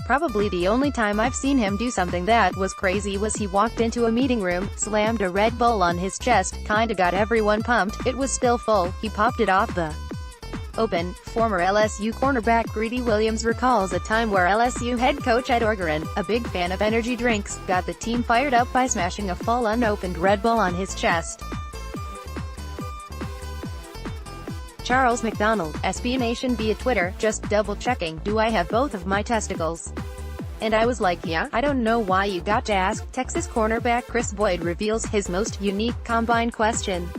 Probably the only time I've seen him do something that was crazy was he walked into a meeting room, slammed a Red Bull on his chest, kinda got everyone pumped, it was still full, he popped it off the open. Former LSU cornerback Greedy Williams recalls a time where LSU head coach Ed Orgeron, a big fan of energy drinks, got the team fired up by smashing a full unopened Red Bull on his chest. Charles McDonald, SB Nation via Twitter, just double-checking, do I have both of my testicles? And I was like, yeah, I don't know why you got to ask. Texas cornerback Chris Boyd reveals his most unique combine question.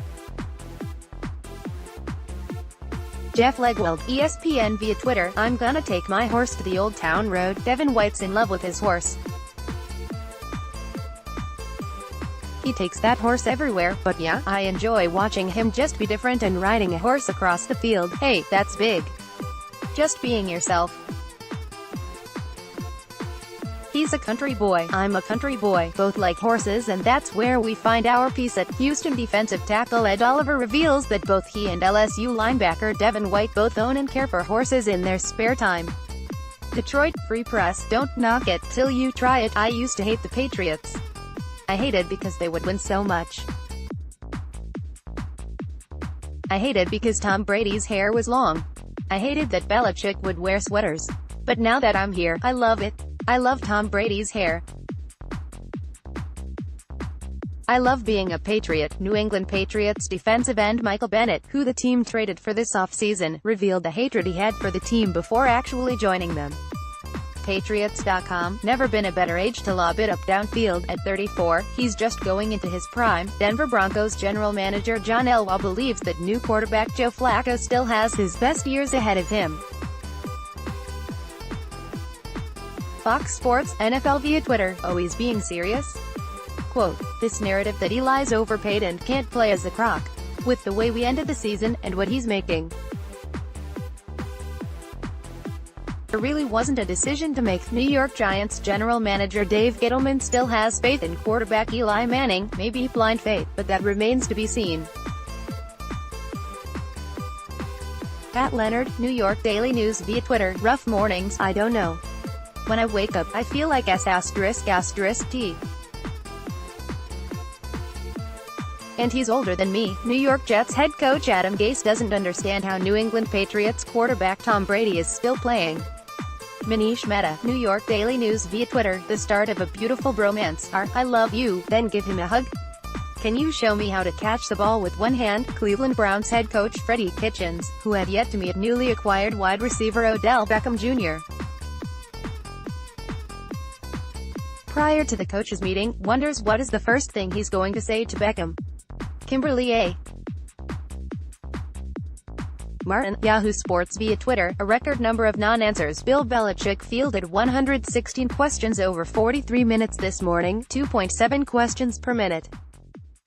Jeff Legweld, ESPN via Twitter, I'm gonna take my horse to the Old Town Road. Devin White's in love with his horse. He takes that horse everywhere, but yeah, I enjoy watching him just be different and riding a horse across the field. Hey, that's big. Just being yourself. He's a country boy, I'm a country boy, both like horses, and that's where we find our peace at. Houston defensive tackle Ed Oliver reveals that both he and LSU linebacker Devin White both own and care for horses in their spare time. Detroit Free Press, don't knock it till you try it. I used to hate the Patriots. I hated because they would win so much. I hated because Tom Brady's hair was long. I hated that Belichick would wear sweaters. But now that I'm here, I love it. I love Tom Brady's hair. I love being a Patriot. New England Patriots defensive end Michael Bennett, who the team traded for this offseason, revealed the hatred he had for the team before actually joining them. Patriots.com, never been a better age to lob it up downfield. At 34, he's just going into his prime. Denver Broncos general manager John Elway believes that new quarterback Joe Flacco still has his best years ahead of him. Fox Sports, NFL via Twitter, oh he's being serious? Quote, this narrative that Eli's overpaid and can't play as a crock. With the way we ended the season, and what he's making. There really wasn't a decision to make. New York Giants general manager Dave Gettleman still has faith in quarterback Eli Manning, maybe blind faith, but that remains to be seen. Pat Leonard, New York Daily News via Twitter, rough mornings, I don't know. When I wake up, I feel like S***T. And he's older than me. New York Jets head coach Adam Gase doesn't understand how New England Patriots quarterback Tom Brady is still playing. Manish Mehta, New York Daily News via Twitter, the start of a beautiful bromance. I love you, then give him a hug. Can you show me how to catch the ball with one hand? Cleveland Browns head coach Freddie Kitchens, who had yet to meet newly acquired wide receiver Odell Beckham Jr. Prior to the coaches' meeting, wonders what is the first thing he's going to say to Beckham. Kimberly A. Martin, Yahoo Sports via Twitter, a record number of non-answers. Bill Belichick fielded 116 questions over 43 minutes this morning, 2.7 questions per minute.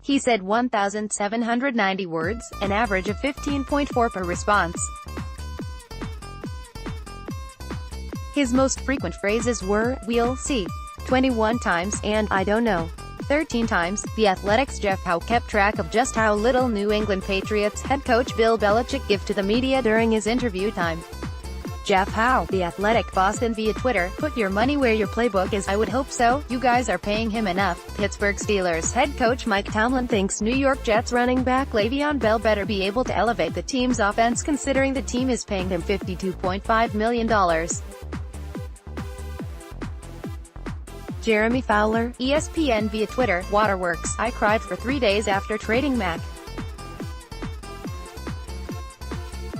He said 1,790 words, an average of 15.4 per response. His most frequent phrases were, we'll see, 21 times, and I don't know, 13 times. The Athletic's Jeff Howe kept track of just how little New England Patriots head coach Bill Belichick gave to the media during his interview time. Jeff Howe, The Athletic Boston via Twitter, put your money where your playbook is. I would hope so. You guys are paying him enough. Pittsburgh Steelers head coach Mike Tomlin thinks New York Jets running back Le'Veon Bell better be able to elevate the team's offense considering the team is paying him $52.5 million. Jeremy Fowler, ESPN via Twitter, Waterworks, I cried for 3 days after trading Mac.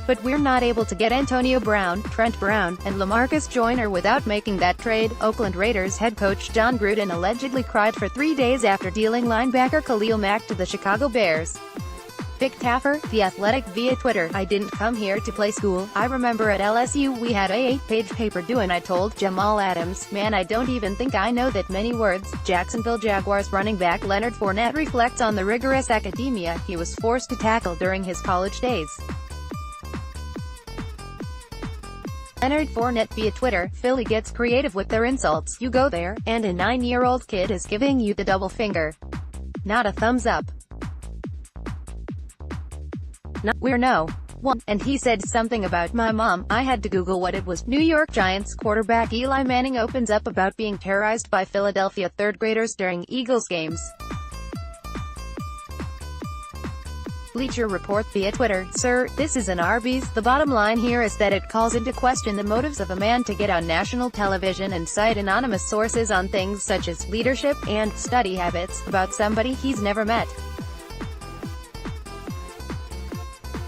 But we're not able to get Antonio Brown, Trent Brown, and LaMarcus Joyner without making that trade. Oakland Raiders head coach John Gruden allegedly cried for 3 days after dealing linebacker Khalil Mack to the Chicago Bears. Vic Taffer, The Athletic via Twitter, I didn't come here to play school. I remember at LSU we had a 8-page paper due and I told Jamal Adams, man I don't even think I know that many words. Jacksonville Jaguars running back Leonard Fournette reflects on the rigorous academia he was forced to tackle during his college days. Leonard Fournette via Twitter, Philly gets creative with their insults. You go there, and a 9-year-old kid is giving you the double finger. Not a thumbs up. We're no. 1. And he said something about my mom. I had to Google what it was. New York Giants quarterback Eli Manning opens up about being terrorized by Philadelphia third graders during Eagles games. Bleacher Report via Twitter: Sir, this is an Arby's. The bottom line here is that it calls into question the motives of a man to get on national television and cite anonymous sources on things such as leadership and study habits about somebody he's never met.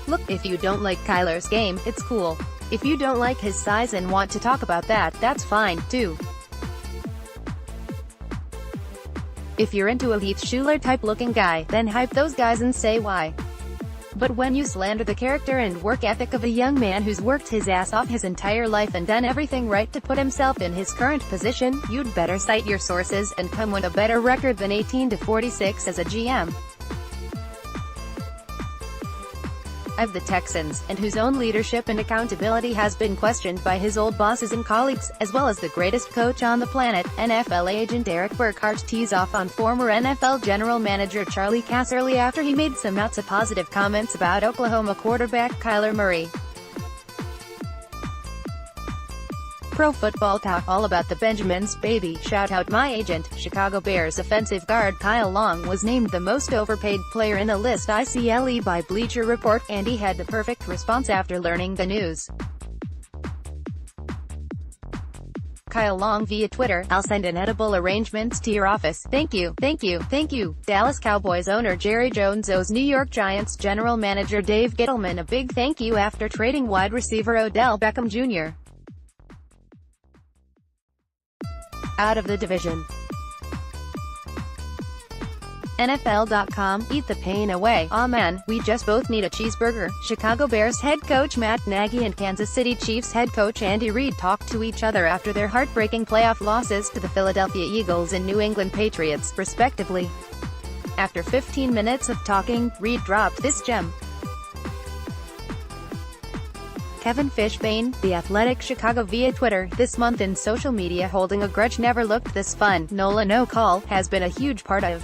Look, if you don't like Kyler's game, it's cool. If you don't like his size and want to talk about that, that's fine, too. If you're into a Heath Schuler type looking guy, then hype those guys and say why. But when you slander the character and work ethic of a young man who's worked his ass off his entire life and done everything right to put himself in his current position, you'd better cite your sources and come with a better record than 18-46 as a GM of the Texans, and whose own leadership and accountability has been questioned by his old bosses and colleagues, as well as the greatest coach on the planet. NFL agent Eric Burkhart tees off on former NFL general manager Charlie Casserly after he made some not-so-positive comments about Oklahoma quarterback Kyler Murray. Pro Football Talk, all about the Benjamins, baby. Shout out my agent. Chicago Bears offensive guard Kyle Long was named the most overpaid player in a list ICLE by Bleacher Report, and he had the perfect response after learning the news. Kyle Long via Twitter: I'll send inedible arrangements to your office. Thank you, thank you, thank you. Dallas Cowboys owner Jerry Jones owes New York Giants general manager Dave Gettleman a big thank you after trading wide receiver Odell Beckham Jr. out of the division. NFL.com: eat the pain away. Aw man, we just both need a cheeseburger. Chicago Bears head coach Matt Nagy and Kansas City Chiefs head coach Andy Reid talked to each other after their heartbreaking playoff losses to the Philadelphia Eagles and New England Patriots, respectively. After 15 minutes of talking, Reid dropped this gem. Kevin Fishbain, The Athletic Chicago via Twitter: this month in social media holding a grudge never looked this fun. Nola No Call has been a huge part of.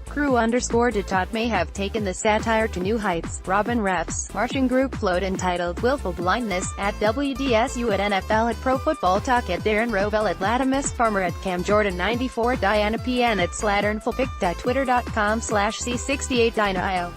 Crew_Detot may have taken the satire to new heights. Robin Raff's marching group float entitled Willful Blindness, at WDSU, at NFL, at Pro Football Talk, at Darren Rovell, at Latimus Farmer, at Cam Jordan 94, Diana PN, at SlatternFullPic.Twitter.com/C68DinaIO.